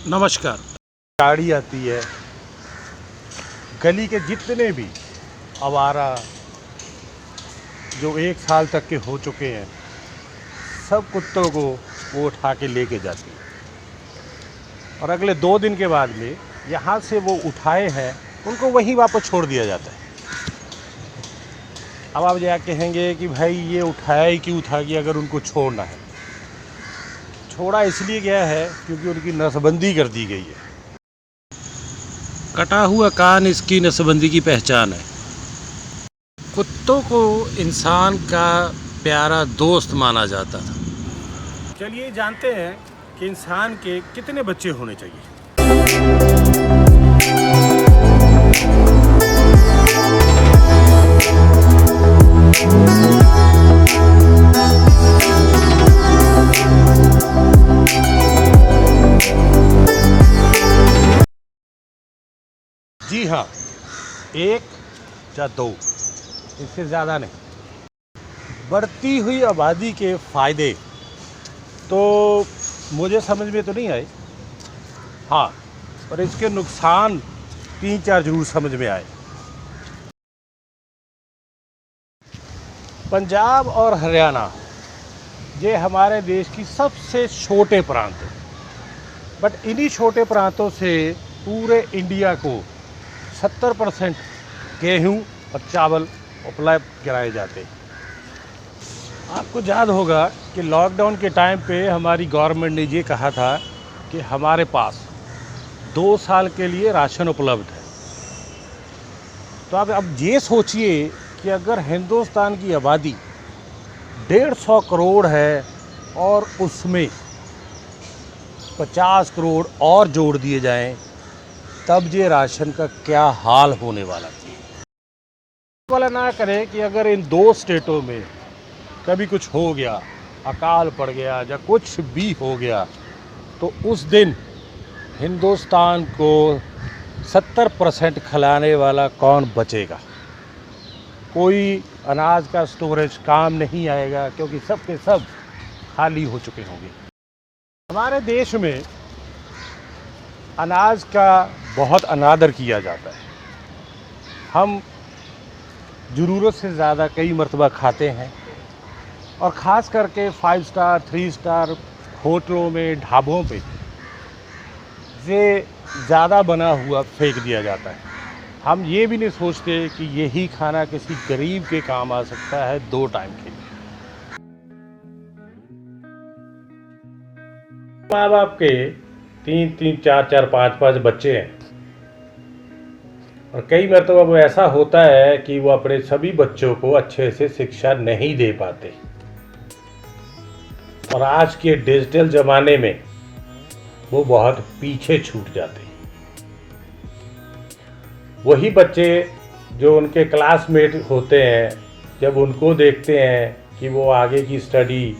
नमस्कार। गाड़ी आती है, गली के जितने भी आवारा जो 1 साल तक के हो चुके हैं, सब कुत्तों को वो उठा के लेके जाती है और अगले 2 दिन के बाद में यहाँ से वो उठाए हैं उनको वहीं वापस छोड़ दिया जाता है। अब आप क्या कहेंगे कि भाई ये उठाया ही क्यों था कि अगर उनको छोड़ना है। छोड़ा इसलिए गया है क्योंकि उनकी नसबंदी कर दी गई है। कटा हुआ कान इसकी नसबंदी की पहचान है। कुत्तों को इंसान का प्यारा दोस्त माना जाता था। चलिए जानते हैं कि इंसान के कितने बच्चे होने चाहिए। जी हाँ, 1 या 2, इससे ज़्यादा नहीं। बढ़ती हुई आबादी के फ़ायदे तो मुझे समझ में तो नहीं आए, हाँ, पर इसके नुकसान 3-4 जरूर समझ में आए। पंजाब और हरियाणा ये हमारे देश की सबसे छोटे प्रांत हैं, बट इन्हीं छोटे प्रांतों से पूरे इंडिया को 70% गेहूँ और चावल उपलब्ध कराए जाते हैं। आपको याद होगा कि लॉकडाउन के टाइम पे हमारी गवर्नमेंट ने ये कहा था कि हमारे पास 2 साल के लिए राशन उपलब्ध है। तो आप अब ये सोचिए कि अगर हिंदुस्तान की आबादी 150 करोड़ है और उसमें 50 करोड़ और जोड़ दिए जाएं, तब ये राशन का क्या हाल होने वाला है। वाला ना करें कि अगर इन 2 स्टेटों में कभी कुछ हो गया, अकाल पड़ गया या कुछ भी हो गया, तो उस दिन हिंदुस्तान को 70% खिलाने वाला कौन बचेगा। कोई अनाज का स्टोरेज काम नहीं आएगा क्योंकि सब के सब खाली हो चुके होंगे। हमारे देश में अनाज का बहुत अनादर किया जाता है। हम ज़रूरत से ज़्यादा कई मरतबा खाते हैं और ख़ास करके 5 स्टार 3 स्टार होटलों में, ढाबों पे ये ज़्यादा बना हुआ फेंक दिया जाता है। हम ये भी नहीं सोचते कि यही खाना किसी गरीब के काम आ सकता है 2 टाइम के लिए। माँ बाप के 3-3, 4-4, 5-5 बच्चे हैं और कई मरतबा वो ऐसा होता है कि वो अपने सभी बच्चों को अच्छे से शिक्षा नहीं दे पाते और आज के डिजिटल ज़माने में वो बहुत पीछे छूट जाते हैं। वही बच्चे जो उनके क्लासमेट होते हैं, जब उनको देखते हैं कि वो आगे की स्टडी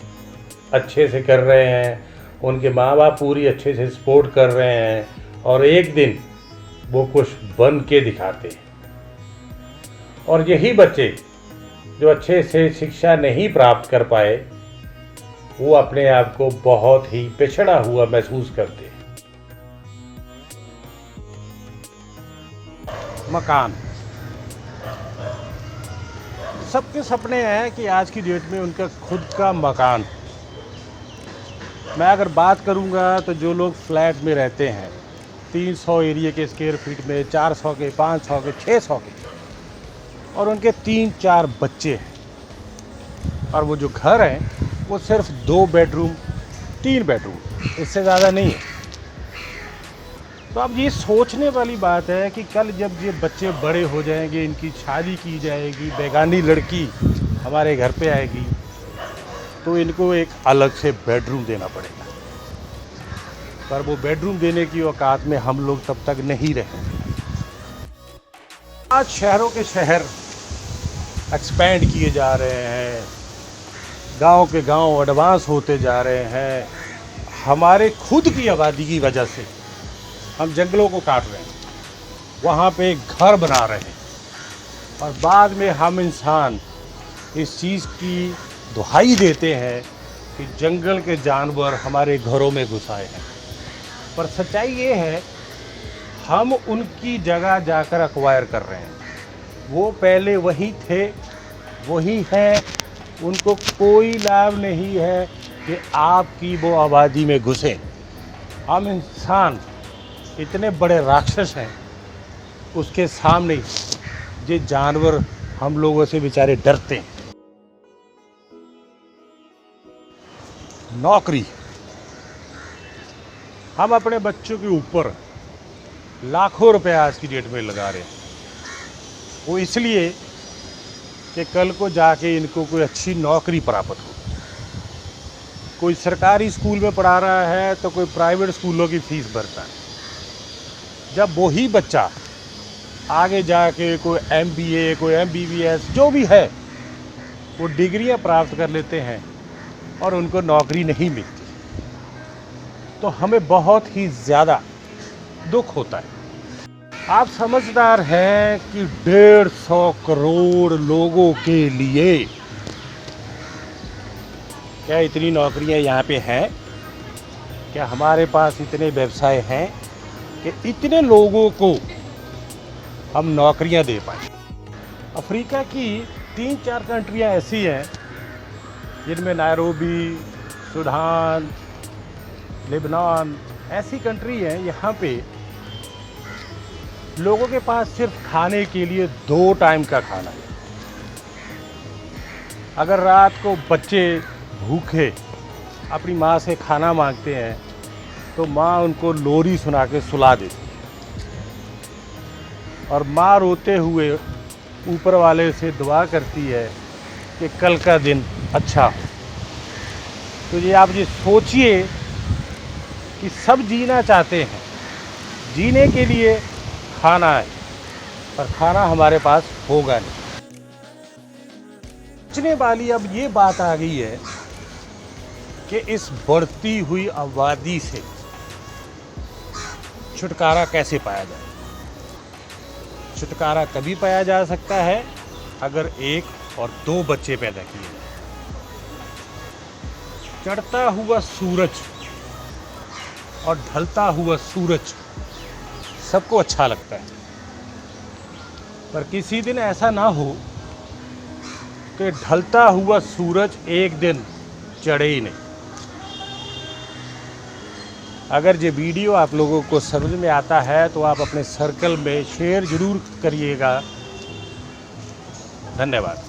अच्छे से कर रहे हैं, उनके माँ बाप पूरी अच्छे से सपोर्ट कर रहे हैं और एक दिन वो कुछ बन के दिखाते हैं, और यही बच्चे जो अच्छे से शिक्षा नहीं प्राप्त कर पाए, वो अपने आप को बहुत ही पिछड़ा हुआ महसूस करते हैं। मकान, सबके सपने हैं कि आज की डेट में उनका खुद का मकान। मैं अगर बात करूंगा तो जो लोग फ्लैट में रहते हैं 300 एरिया के स्क्वायर फीट में, 400 के, 500 के, 600 के, और उनके 3-4 बच्चे हैं और वो जो घर हैं वो सिर्फ 2 बेडरूम 3 बेडरूम, इससे ज़्यादा नहीं है। तो अब ये सोचने वाली बात है कि कल जब ये बच्चे बड़े हो जाएंगे, इनकी शादी की जाएगी, बेगानी लड़की हमारे घर पे आएगी, तो इनको एक अलग से बेडरूम देना पड़ेगा। पर वो बेडरूम देने की औकात में हम लोग तब तक नहीं रहे। आज शहरों के शहर एक्सपेंड किए जा रहे हैं, गांव के गांव एडवांस होते जा रहे हैं। हमारे खुद की आबादी की वजह से हम जंगलों को काट रहे हैं, वहाँ पे घर बना रहे हैं और बाद में हम इंसान इस चीज़ की दुहाई देते हैं कि जंगल के जानवर हमारे घरों में घुस आए हैं। पर सच्चाई ये है, हम उनकी जगह जाकर अक्वायर कर रहे हैं। वो पहले वही थे, वही हैं, उनको कोई लाभ नहीं है कि आपकी वो आबादी में घुसें। हम इंसान इतने बड़े राक्षस हैं, उसके सामने ये जानवर हम लोगों से बेचारे डरते हैं। नौकरी, हम अपने बच्चों के ऊपर लाखों रुपए आज की डेट में लगा रहे हैं। वो इसलिए कि कल को जाके इनको कोई अच्छी नौकरी प्राप्त हो। कोई सरकारी स्कूल में पढ़ा रहा है तो कोई प्राइवेट स्कूलों की फीस भरता है। जब वही बच्चा आगे जाके कोई MBA, कोई MBBS जो भी है, वो डिग्रियां प्राप्त कर लेते हैं और उनको नौकरी नहीं मिलती, तो हमें बहुत ही ज़्यादा दुख होता है। आप समझदार हैं कि 150 करोड़ लोगों के लिए क्या इतनी नौकरियां यहाँ पे हैं? क्या हमारे पास इतने व्यवसाय हैं कि इतने लोगों को हम नौकरियां दे पाएँ? अफ्रीका की 3-4 कंट्रियां ऐसी हैं जिनमें नायरोबी, सूडान, लेबनान ऐसी कंट्री हैं, यहाँ पे लोगों के पास सिर्फ खाने के लिए 2 टाइम का खाना है। अगर रात को बच्चे भूखे अपनी माँ से खाना मांगते हैं तो माँ उनको लोरी सुना के सुला देती है और माँ रोते हुए ऊपर वाले से दुआ करती है कि कल का दिन अच्छा हो। तो ये आप ये सोचिए कि सब जीना चाहते हैं, जीने के लिए खाना है, पर खाना हमारे पास होगा नहीं। सोचने वाली अब ये बात आ गई है कि इस बढ़ती हुई आबादी से छुटकारा कैसे पाया जाए। छुटकारा तभी पाया जा सकता है अगर 1 और 2 बच्चे पैदा किए जाएं। चढ़ता हुआ सूरज और ढलता हुआ सूरज सबको अच्छा लगता है, पर किसी दिन ऐसा ना हो कि ढलता हुआ सूरज एक दिन चढ़े ही नहीं। अगर ये वीडियो आप लोगों को समझ में आता है तो आप अपने सर्कल में शेयर ज़रूर करिएगा। धन्यवाद।